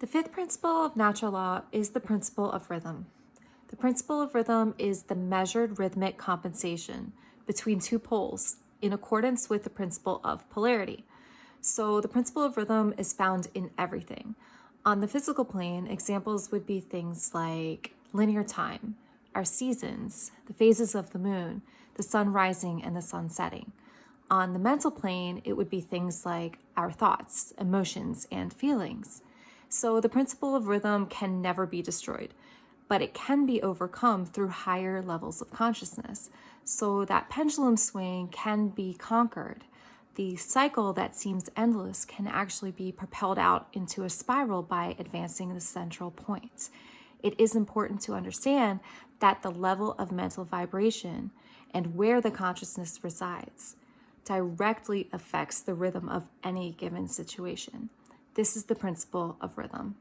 The fifth principle of natural law is the principle of rhythm. The principle of rhythm is the measured rhythmic compensation between two poles in accordance with the principle of polarity. So the principle of rhythm is found in everything. On the physical plane, examples would be things like linear time, our seasons, the phases of the moon, the sun rising and the sun setting. On the mental plane, it would be things like our thoughts, emotions, and feelings. So the principle of rhythm can never be destroyed, but it can be overcome through higher levels of consciousness. So that pendulum swing can be conquered. The cycle that seems endless can actually be propelled out into a spiral by advancing the central point. It is important to understand that the level of mental vibration and where the consciousness resides directly affects the rhythm of any given situation. This is the principle of rhythm.